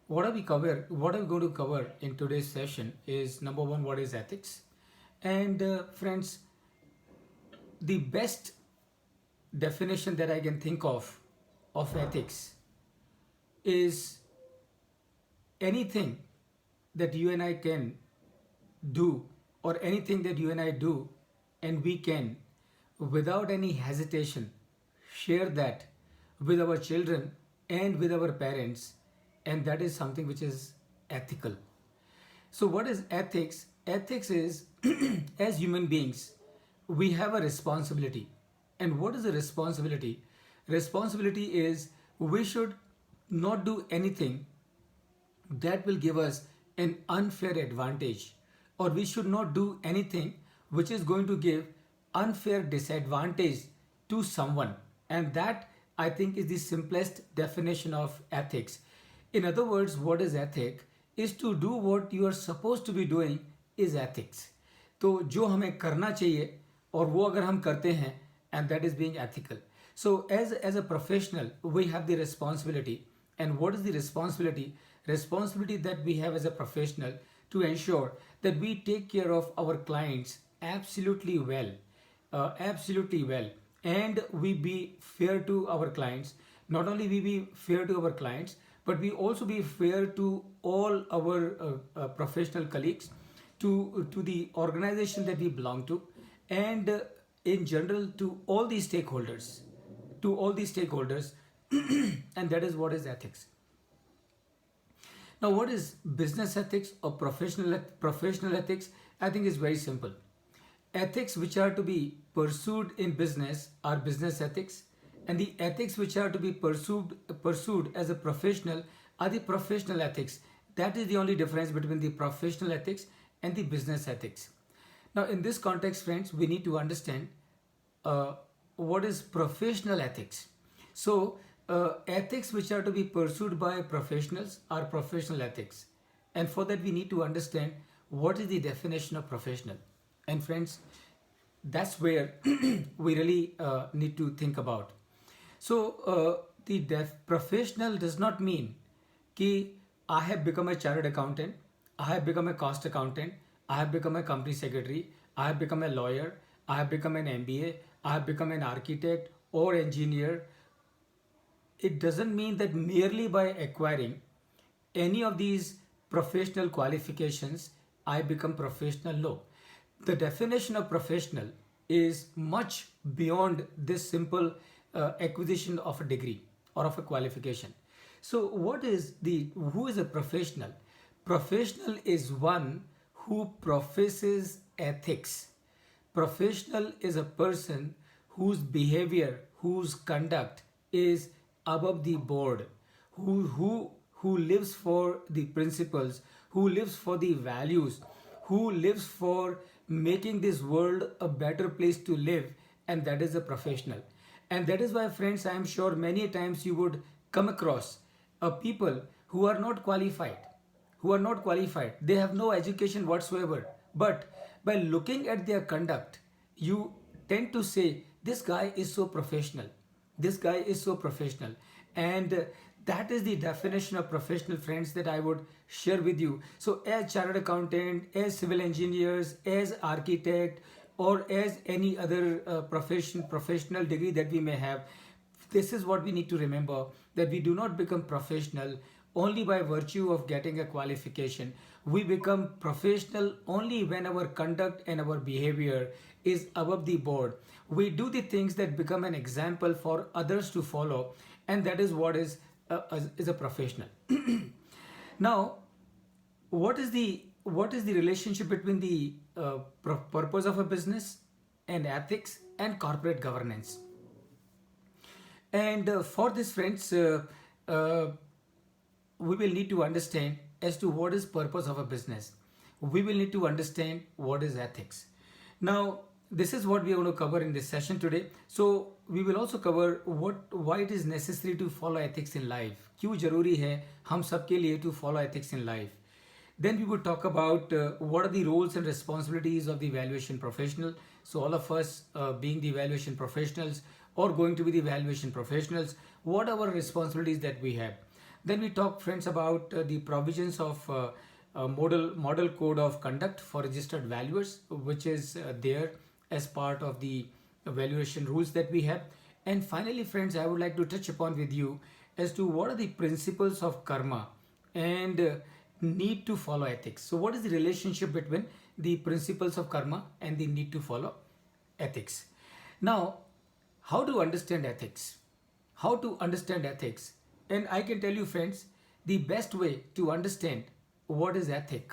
what are we going to cover in today's session is number one, what is ethics? And friends, the best definition that I can think of ethics is anything that you and I can do, or anything that you and I do and we can, without any hesitation, share that with our children and with our parents, and that is something which is ethical. So, what is ethics? Ethics is, as human beings, we have a responsibility. And what is a responsibility? Responsibility is we should not do anything that will give us an unfair advantage, or we should not do anything which is going to give unfair disadvantage to someone. And that, I think, is the simplest definition of ethics. In other words, what is ethic is to do what you are supposed to be doing is ethics. तो जो हमें करना चाहिए और वो अगर हम करते हैं, and that is being ethical. So as a professional, we have the responsibility. And what is the responsibility? Responsibility that we have as a professional to ensure that we take care of our clients absolutely well, and we be fair to our clients. Not only we be fair to our clients, but we also be fair to all our professional colleagues, to the organization that we belong to, and in general to all these stakeholders, and that is what is ethics. Now, what is business ethics or professional ethics? I think is very simple. Ethics which are to be pursued in business are business ethics, and the ethics which are to be pursued as a professional are the professional ethics. That is the only difference between the professional ethics and the business ethics. Now, in this context, friends, we need to understand what is professional ethics. So, ethics which are to be pursued by professionals are professional ethics. And for that, we need to understand what is the definition of professional. And friends, that's where we really need to think about. So, the professional does not mean कि I have become a chartered accountant, I have become a cost accountant, I have become a company secretary, I have become a lawyer, I have become an MBA, I have become an architect or engineer. It doesn't mean that merely by acquiring any of these professional qualifications, I become professional. No. The definition of professional is much beyond this simple acquisition of a degree or of a qualification. So, who is a professional? Professional is one who professes ethics. Professional is a person whose behavior, whose conduct is above the board, who lives for the principles, who lives for the values, who lives for making this world a better place to live, and that is a professional. And that is why, friends, I am sure many times you would come across people who are not qualified, they have no education whatsoever, but by looking at their conduct, you tend to say, this guy is so professional, this guy is so professional. And that is the definition of professional, friends, that I would share with you. So, as chartered accountant, as civil engineers, as architect, or as any other professional degree that we may have, this is what we need to remember, that we do not become professional only by virtue of getting a qualification. We become professional only when our conduct and our behavior is above the board. We do the things that become an example for others to follow, and that is what is a professional. Now, what is the relationship between the purpose of a business and ethics and corporate governance? And for this, friends, we will need to understand as to what is purpose of a business. We will need to understand what is ethics. Now, this is what we are going to cover in this session today. So, we will also cover why it is necessary to follow ethics in life. क्यों जरूरी है हम सबके लिए to follow ethics in life. Then we would talk about what are the roles and responsibilities of the evaluation professional. So all of us being the evaluation professionals or going to be the evaluation professionals, what are our responsibilities that we have? Then we talk, friends, about the provisions of model code of conduct for registered valuers, which is there as part of the valuation rules that we have. And finally, friends, I would like to touch upon with you as to what are the principles of karma and need to follow ethics. So, what is the relationship between the principles of karma and the need to follow ethics? Now, how to understand ethics? How to understand ethics? And I can tell you, friends, the best way to understand what is ethic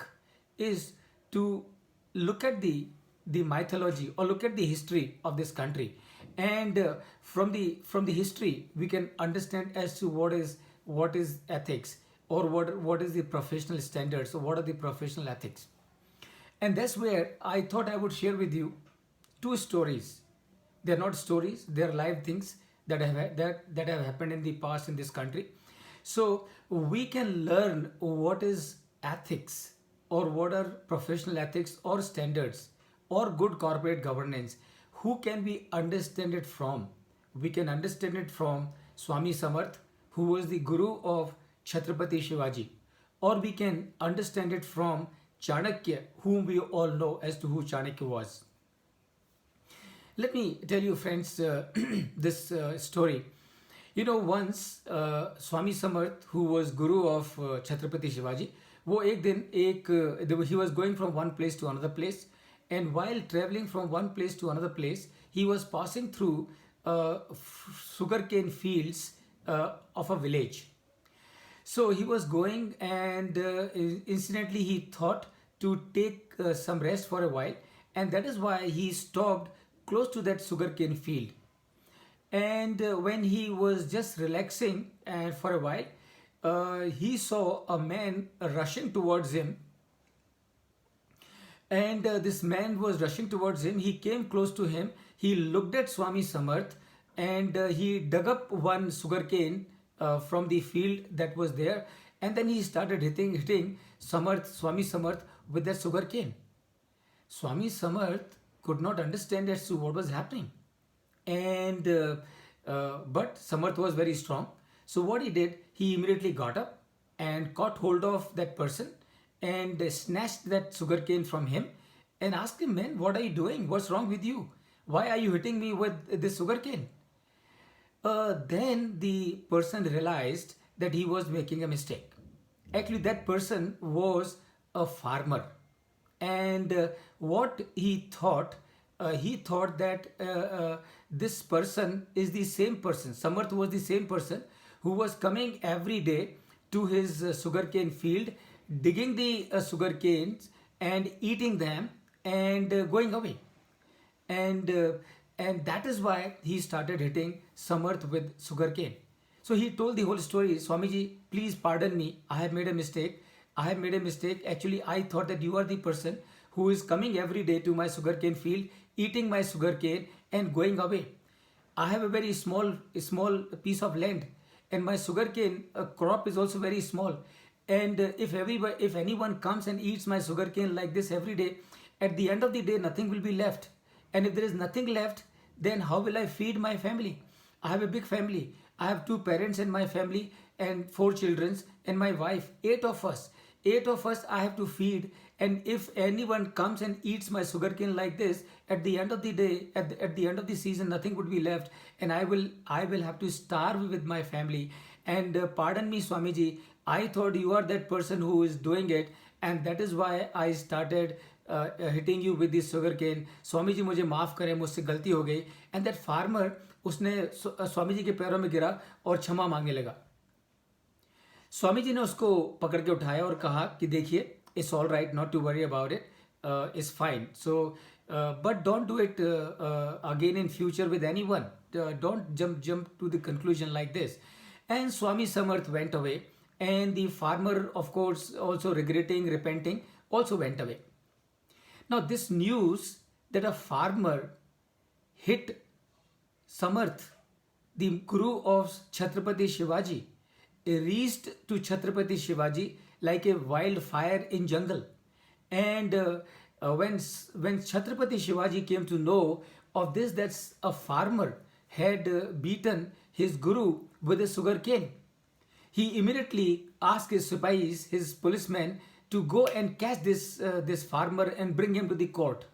is to look at the mythology or look at the history of this country, and from the history we can understand as to what is ethics, or what is the professional standards, or what are the professional ethics. And that's where I thought I would share with you two stories. They're not stories, they're live things that have happened in the past in this country. So we can learn what is ethics, or what are professional ethics or standards or good corporate governance. Who can we understand it from? We can understand it from Swami Samarth, who was the guru of Chhatrapati Shivaji, or we can understand it from Chanakya, whom we all know as to who Chanakya was. Let me tell you, friends, this story. Once Swami Samarth, who was guru of Chhatrapati Shivaji, वो एक दिन he was going from one place to another place, and while traveling from one place to another place, he was passing through sugarcane fields of a village. So he was going, and incidentally he thought to take some rest for a while, and that is why he stopped close to that sugarcane field. And when he was just relaxing for a while, he saw a man rushing towards him. And this man was rushing towards him. He came close to him. He looked at Swami Samarth, and he dug up one sugarcane from the field that was there. And then he started hitting Swami Samarth with that sugarcane. Swami Samarth could not understand as to what was happening. And but Samarth was very strong. So what he did, he immediately got up and caught hold of that person and snatched that sugarcane from him and asked him, "Man, what are you doing? What's wrong with you? Why are you hitting me with this sugarcane?" Then the person realized that he was making a mistake. Actually, that person was a farmer, and what he thought that this person is the same person. Samarth was the same person who was coming every day to his sugarcane field, digging the sugarcanes and eating them and going away. And that is why he started hitting Samarth with sugarcane. So he told the whole story. "Swamiji, please pardon me. I have made a mistake. I have made a mistake. Actually, I thought that you are the person who is coming every day to my sugarcane field, eating my sugarcane and going away. I have a very small piece of land, and my sugarcane crop is also very small. And if anyone comes and eats my sugarcane like this every day, at the end of the day, nothing will be left. And if there is nothing left, then how will I feed my family? I have a big family. I have 2 parents in my family and 4 children and my wife. 8 of us. 8 of us I have to feed. And if anyone comes and eats my sugarcane like this, at the end of the day, at the end of the season, nothing would be left, and I will have to starve with my family. And pardon me, Swamiji, I thought you are that person who is doing it, and that is why I started hitting you with this sugarcane. Swami ji मुझे माफ़ करें, मुझसे गलती हो गई. And that farmer, उसने स्वामी जी के पैरों में गिरा और क्षमा मांगने लगा. स्वामी जी ने उसको पकड़ के उठाया और कहा कि देखिए, it's all right, not to worry about it, it's fine. So but don't do it again in future with anyone. Don't jump to the conclusion like this. And Swami Samarth went away, and the farmer, of course, also regretting, repenting, also went away. Now this news that a farmer hit Samarth, the guru of Chhatrapati Shivaji, reached to Chhatrapati Shivaji like a wildfire in jungle. And when Chhatrapati Shivaji came to know of this, that a farmer had beaten his guru with a sugar cane, He immediately asked his sipais, his policemen, to go and catch this farmer and bring him to the court.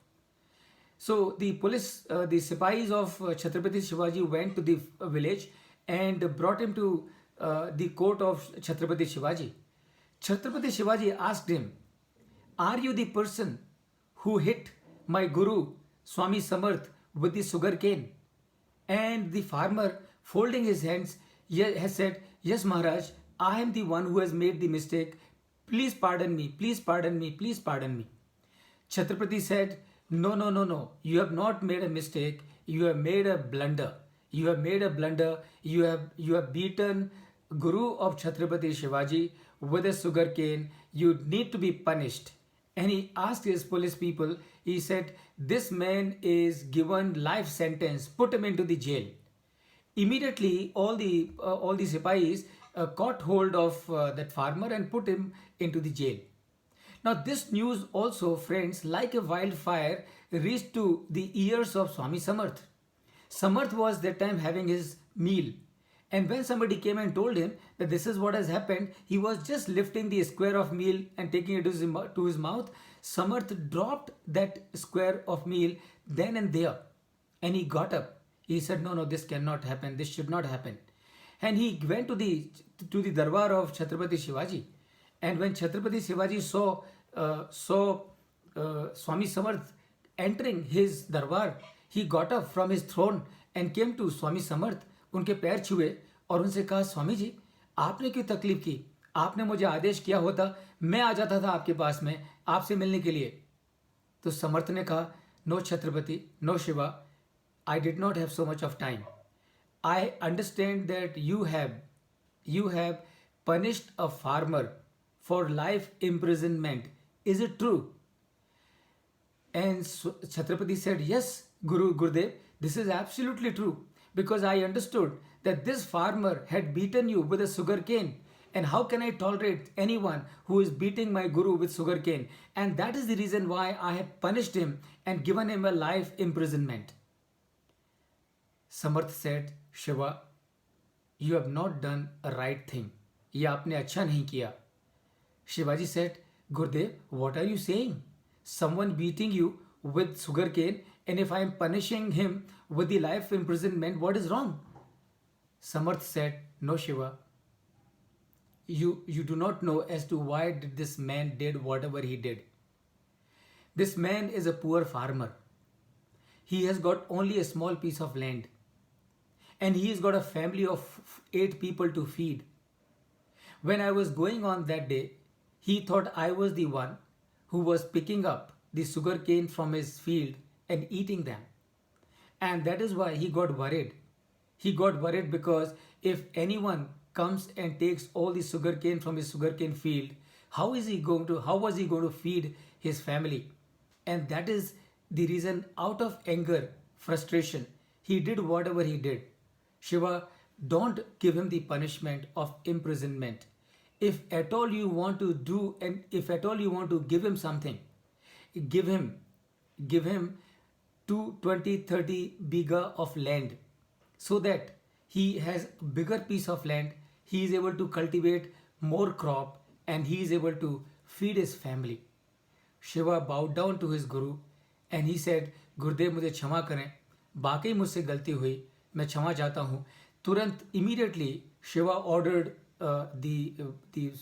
So the sipais of Chhatrapati Shivaji went to the village and brought him to the court of Chhatrapati Shivaji. Chhatrapati Shivaji asked him, "Are you the person who hit my guru Swami Samarth with the sugar cane?" And the farmer, folding his hands, has said, "Yes, Maharaj, I am the one who has made the mistake. Please pardon me, please pardon me, please pardon me." Chhatrapati said, "No, no, no, no. You have not made a mistake. You have made a blunder. You have made a blunder. You have beaten Guru of Chhatrapati Shivaji with a sugar cane. You need to be punished." And he asked his police people, he said, "This man is given life sentence. Put him into the jail." Immediately, all the sipais caught hold of that farmer and put him into the jail. Now, this news also, friends, like a wildfire, reached to the ears of Swami Samarth. Samarth was that time having his meal. And when somebody came and told him that this is what has happened, he was just lifting the square of meal and taking it to his mouth. Samarth dropped that square of meal then and there. And he got up. He said, "No, no, this cannot happen. This should not happen." And he went to the darbar of Chhatrapati Shivaji. And when Chhatrapati Shivaji saw Swami Samarth entering his darbar, he got up from his throne and came to Swami Samarth. उनके पैर छुए और उनसे कहा, "स्वामी जी, आपने क्यों तकलीफ की? आपने मुझे आदेश किया होता, मैं आ जाता था आपके पास में आपसे मिलने के लिए." तो समर्थ ने कहा, "no Chhatrapati, no Shiva, I did not have so much of time. I understand that you have punished a farmer for life imprisonment. Is it true?" And Chhatrapati said, "Yes, Gurudev, this is absolutely true, because I understood that this farmer had beaten you with a sugar cane, and how can I tolerate anyone who is beating my guru with sugar cane? And that is the reason why I have punished him and given him a life imprisonment." Samarth said, "Shiva, you have not done a right thing. ये आपने अच्छा नहीं किया." Shivaji said, "Gurudev, what are you saying? Someone beating you with sugar cane, and if I am punishing him with the life imprisonment, what is wrong?" Samarth said, "No, Shiva, you do not know as to why this man did whatever he did. This man is a poor farmer. He has got only a small piece of land, and he has got a family of 8 people to feed. When I was going on that day, he thought I was the one who was picking up the sugar cane from his field and eating them. And that is why he got worried. He got worried because if anyone comes and takes all the sugar cane from his sugarcane field, how was he going to feed his family? And that is the reason, out of anger, frustration, he did whatever he did. Shiva, don't give him the punishment of imprisonment. If at all you want to do, and if at all you want to give him something, give him 20-30 biga of land, so that he has bigger piece of land, he is able to cultivate more crop, and he is able to feed his family." Shiva bowed down to his guru and he said, "Gurudev, मुझे क्षमा करें, बाकी मुझसे गलती हुई, मैं क्षमा चाहता हूँ." तुरंत, immediately, Shiva ordered the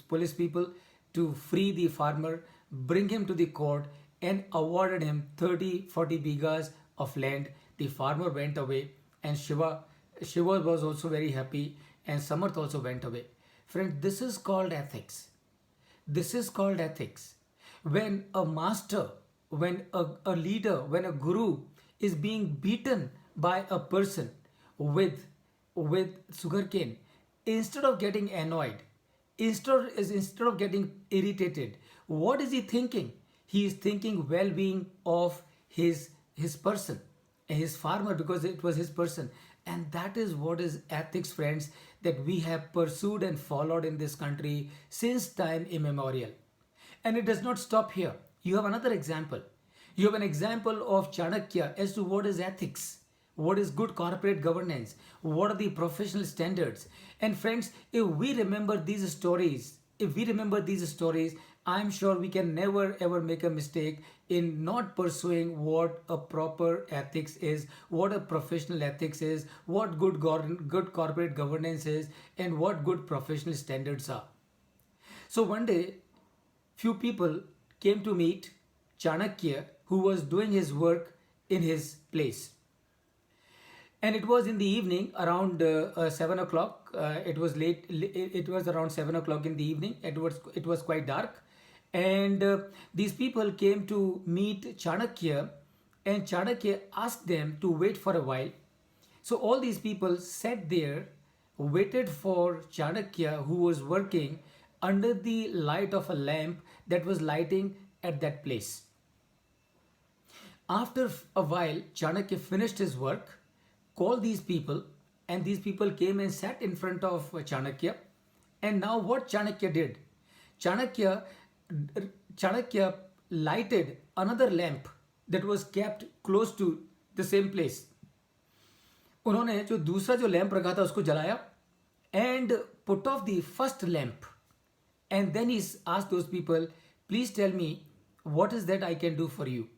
police people to free the farmer, bring him to the court, and awarded him 30-40 bigas of land. The farmer went away, and Shiva was also very happy, and Samarth also went away. Friend, this is called ethics. This is called ethics. When a master, when a leader, when a guru is being beaten by a person with sugarcane, instead of getting annoyed, instead of getting irritated, what is he thinking? He is thinking well-being of his person, his farmer, because it was his person. And that is what is ethics, friends, that we have pursued and followed in this country since time immemorial. And it does not stop here. You have another example. You have an example of Chanakya as to what is ethics. what is good corporate governance, what are the professional standards. And friends, if we remember these stories, I'm sure we can never ever make a mistake in not pursuing what a proper ethics is, what a professional ethics is, what good corporate governance is, and what good professional standards are. So one day, few people came to meet Chanakya, who was doing his work in his place. And it was in the evening around 7 o'clock. It was late, it was around 7 o'clock in the evening. It was quite dark. And these people came to meet Chanakya, and Chanakya asked them to wait for a while. So all these people sat there, waited for Chanakya, who was working under the light of a lamp that was lighting at that place. After a while, Chanakya finished his work, called these people, and these people came and sat in front of Chanakya. And now what Chanakya did? Chanakya, Chanakya lighted another lamp that was kept close to the same place. उन्होंने जो दूसरा जो lamp रखा था उसको जलाया and put off the first lamp. And then he asked those people, please tell me, what is that I can do for you?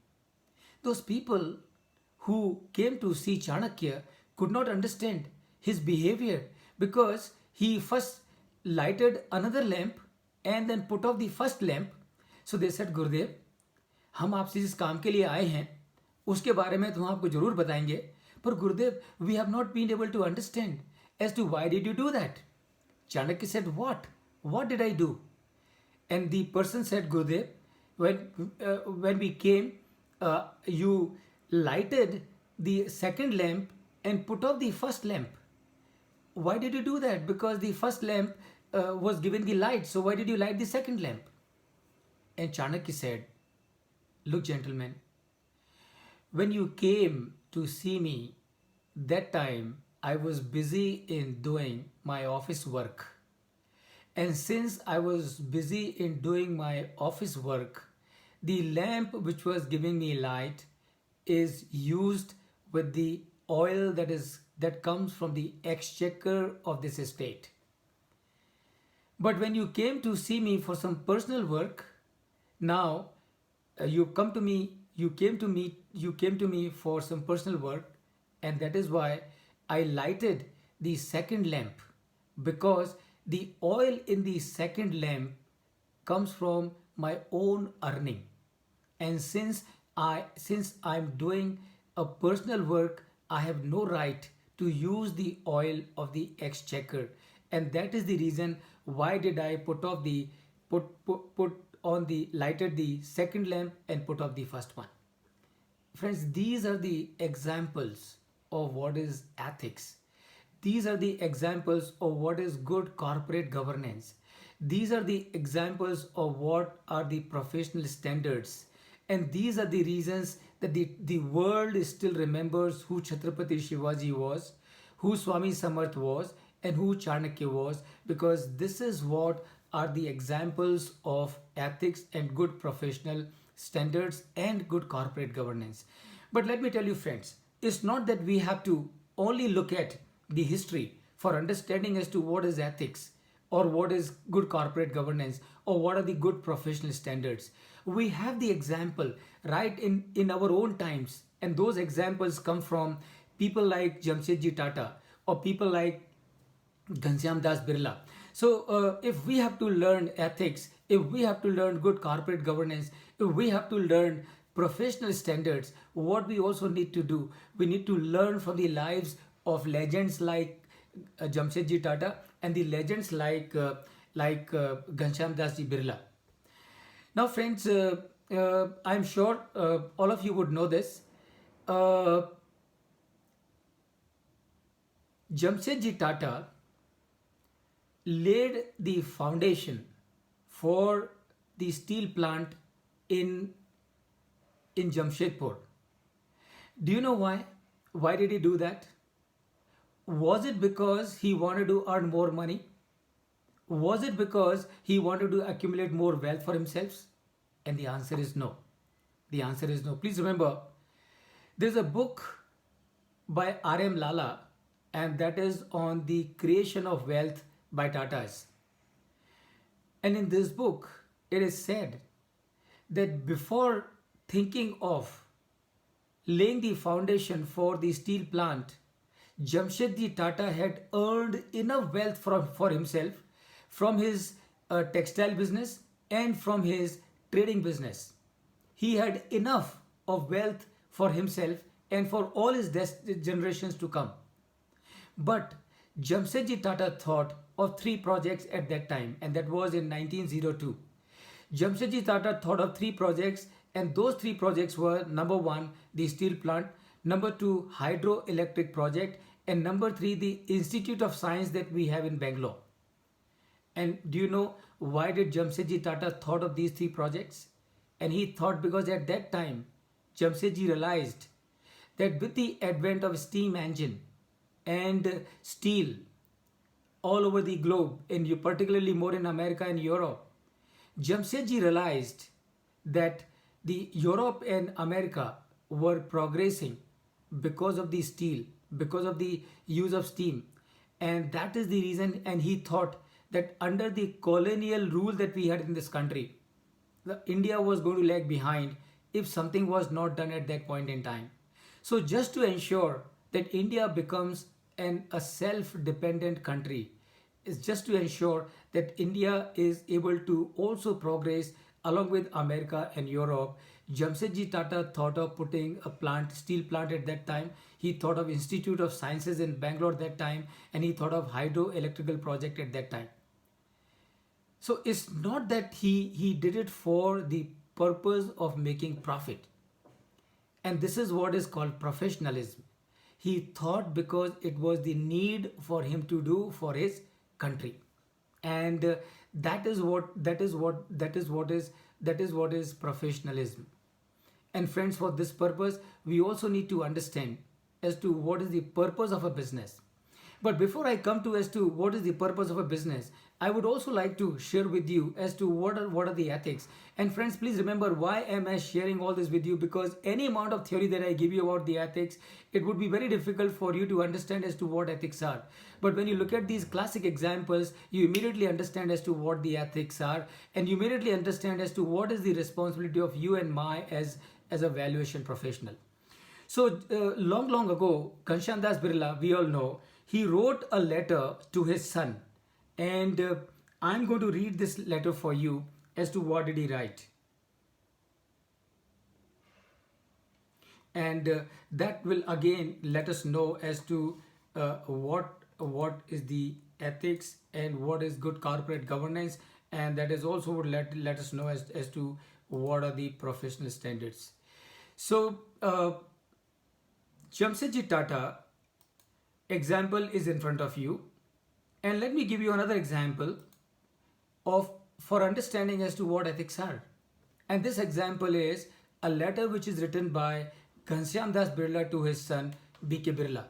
Those people who came to see Chanakya could not understand his behavior, because he first lighted another lamp and then put off the first lamp. So they said, Gurudev, हम आपसे जिस काम के लिए आए हैं उसके बारे में तो हम आपको जरूर बताएंगे, पर गुरुदेव, we have not been able to understand as to why did you do that? Chanakya said, what did I do? And the person said, Gurudev, when we came, you lighted the second lamp and put off the first lamp. Why did you do that? Because the first lamp was given the light, so why did you light the second lamp? And Chanakya said, look, gentlemen, when you came to see me, that time I was busy in doing my office work. And since I was busy in doing my office work, the lamp which was giving me light is used with the oil that comes from the exchequer of this estate. But when you came to see me for some personal work, now you came to me for some personal work, and that is why I lighted the second lamp, because the oil in the second lamp comes from my own earning. And since I'm doing a personal work, I have no right to use the oil of the exchequer. And that is the reason why did I lighted the second lamp and put off the first one. Friends, these are the examples of what is ethics. These are the examples of what is good corporate governance. These are the examples of what are the professional standards. And these are the reasons that the world still remembers who Chhatrapati Shivaji was, who Swami Samarth was, and who Chanakya was, because this is what are the examples of ethics and good professional standards and good corporate governance. But let me tell you, friends, it's not that we have to only look at the history for understanding as to what is ethics or what is good corporate governance or what are the good professional standards. We have the example right in our own times, and those examples come from people like Jamshedji Tata or people like Ghanshyam Das Birla. So if we have to learn ethics, if we have to learn good corporate governance, if we have to learn professional standards, what we also need to do, we need to learn from the lives of legends like Jamshedji Tata and the legends like Ghanshyam Das Ji Birla. Now friends, I'm sure all of you would know this. Jamshedji Tata laid the foundation for the steel plant in Jamshedpur. Do you know why? Why did he do that? Was it because he wanted to earn more money? Was it because he wanted to accumulate more wealth for himself? And the answer is no. The answer is no. Please remember, there's a book by R.M. Lala, and that is on the creation of wealth by Tatas. And in this book, it is said that before thinking of laying the foundation for the steel plant, Jamshedji Tata had earned enough wealth for himself from his textile business and from his trading business. He had enough of wealth for himself and for all his generations to come. But Jamshedji Tata thought of three projects at that time, and that was in 1902. Jamshedji Tata thought of three projects, and those three projects were number one, the steel plant, number two, hydroelectric project, and number three, the Institute of Science that we have in Bangalore. And do you know why did Jamshedji Tata thought of these three projects? And he thought because at that time, Jamshedji realized that with the advent of steam engine and steel all over the globe, and particularly more in America and Europe, Jamshedji realized that the Europe and America were progressing because of the steel, because of the use of steam. And that is the reason, and he thought that under the colonial rule that we had in this country, India was going to lag behind if something was not done at that point in time. So just to ensure that India becomes a self-dependent country, is just to ensure that India is able to also progress along with America and Europe, Jamshedji Tata thought of putting a plant, steel plant at that time. He thought of Institute of Sciences in Bangalore at that time, and he thought of hydroelectrical project at that time. So it's not that he did it for the purpose of making profit. And this is what is called professionalism. He thought because it was the need for him to do for his country. And that is what is professionalism. And friends, for this purpose, we also need to understand as to what is the purpose of a business. But before I come to as to what is the purpose of a business, I would also like to share with you as to what are the ethics. And friends, please remember, why am I sharing all this with you? Because any amount of theory that I give you about the ethics, it would be very difficult for you to understand as to what ethics are. But when you look at these classic examples, you immediately understand as to what the ethics are, and you immediately understand as to what is the responsibility of you and my as a valuation professional. So long ago, Ghanshyam Das Birla, we all know, he wrote a letter to his son, and I'm going to read this letter for you as to what did he write. And that will again let us know as to what is the ethics and what is good corporate governance, and that is also would let us know as to what are the professional standards. So Jamshedji Tata example is in front of you, and let me give you another example for understanding as to what ethics are. And this example is a letter which is written by Ghanshyam Das Birla to his son B.K. Birla.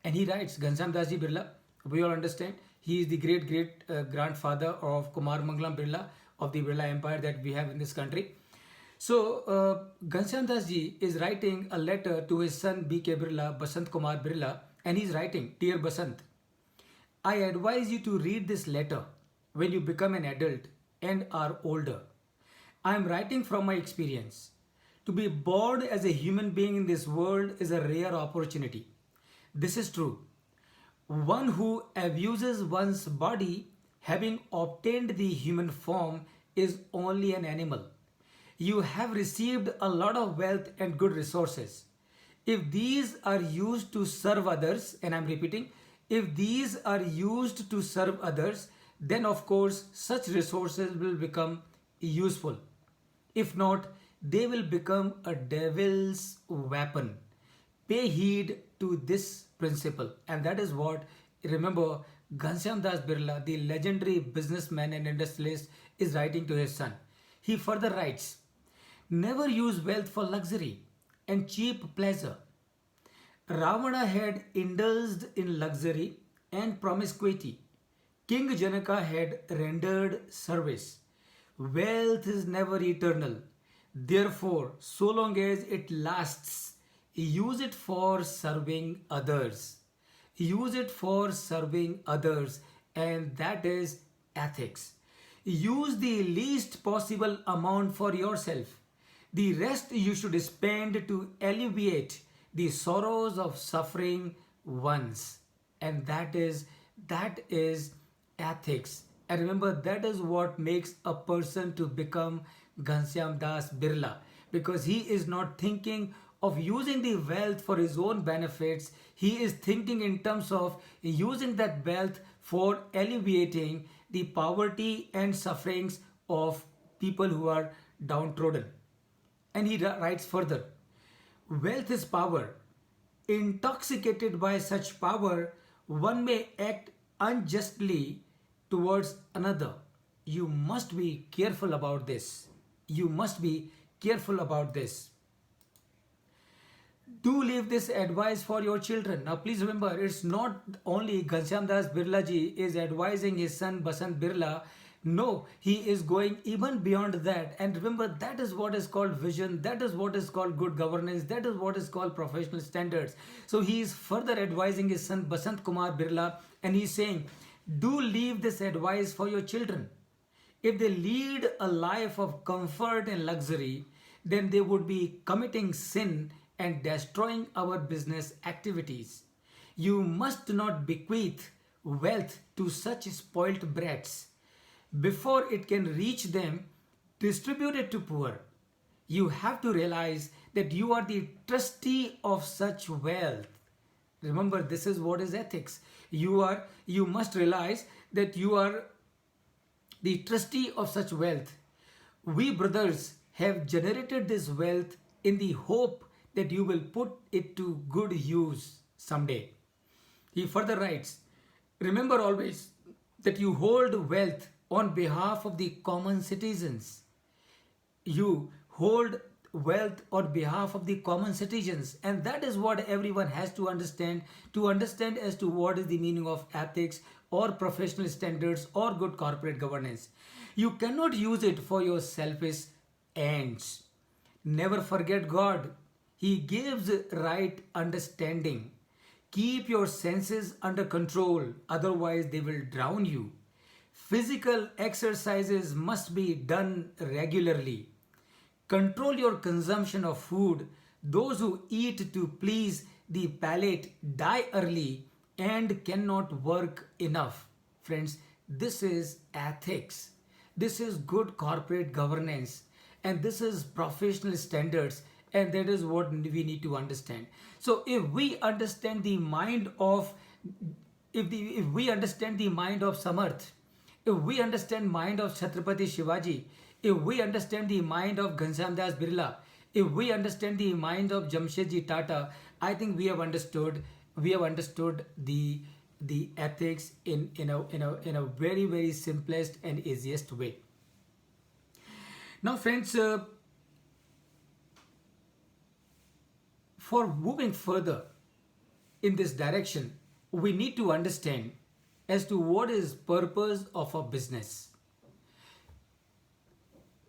And he writes, Ghanshyam Das Ji Birla, we all understand, he is the great grandfather of Kumar Mangalam Birla of the Birla Empire that we have in this country. So Ghanshyam Das Ji is writing a letter to his son B.K. Birla, Basant Kumar Birla, and he's writing, Dear Basant, I advise you to read this letter when you become an adult and are older. I am writing from my experience. To be born as a human being in this world is a rare opportunity. This is true. One who abuses one's body, having obtained the human form, is only an animal. You have received a lot of wealth and good resources. If these are used to serve others, and I'm repeating, if these are used to serve others, then of course such resources will become useful. If not, they will become a devil's weapon. Pay heed to this principle. And that is what, remember, Ghanshyam Das Birla, the legendary businessman and industrialist, is writing to his son. He further writes, never use wealth for luxury and cheap pleasure. Ravana had indulged in luxury and promiscuity. King Janaka had rendered service. Wealth is never eternal. Therefore, so long as it lasts, use it for serving others. Use it for serving others, and that is ethics. Use the least possible amount for yourself. The rest you should spend to alleviate the sorrows of suffering ones. And that is ethics. And remember, that is what makes a person to become Ghanshyam Das Birla, because he is not thinking of using the wealth for his own benefits. He is thinking in terms of using that wealth for alleviating the poverty and sufferings of people who are downtrodden. And he writes further, wealth is power. Intoxicated by such power, one may act unjustly towards another. You must be careful about this. You must be careful about this. Do leave this advice for your children. Now please remember, it's not only Ghanshyam Das Birla ji is advising his son Basant Birla. No, he is going even beyond that. And remember, that is what is called vision. That is what is called good governance. That is what is called professional standards. So he is further advising his son Basant Kumar Birla, and he's saying, do leave this advice for your children. If they lead a life of comfort and luxury, then they would be committing sin and destroying our business activities. You must not bequeath wealth to such spoilt brats. Before it can reach them, distribute it to poor. You have to realize that you are the trustee of such wealth. Remember, this is what is ethics. You must realize that you are the trustee of such wealth. We brothers have generated this wealth in the hope that you will put it to good use someday. He further writes, remember always that you hold wealth on behalf of the common citizens. You hold wealth on behalf of the common citizens, and that is what everyone has to understand as to what is the meaning of ethics or professional standards or good corporate governance. You cannot use it for your selfish ends. Never forget God. He gives right understanding. Keep your senses under control, otherwise they will drown you. Physical exercises must be done regularly. Control your consumption of food. Those who eat to please the palate die early and cannot work enough. Friends, this is ethics. This is good corporate governance. And this is professional standards. And that is what we need to understand. So if we understand the mind of if we understand the mind of Samarth, if we understand mind of Chhatrapati Shivaji, if we understand the mind of Ghanshyam Das Birla, if we understand the mind of Jamshedji Tata, I think we have understood the ethics in a very, very simplest and easiest way. Now friends, for moving further in this direction, we need to understand as to what is purpose of a business.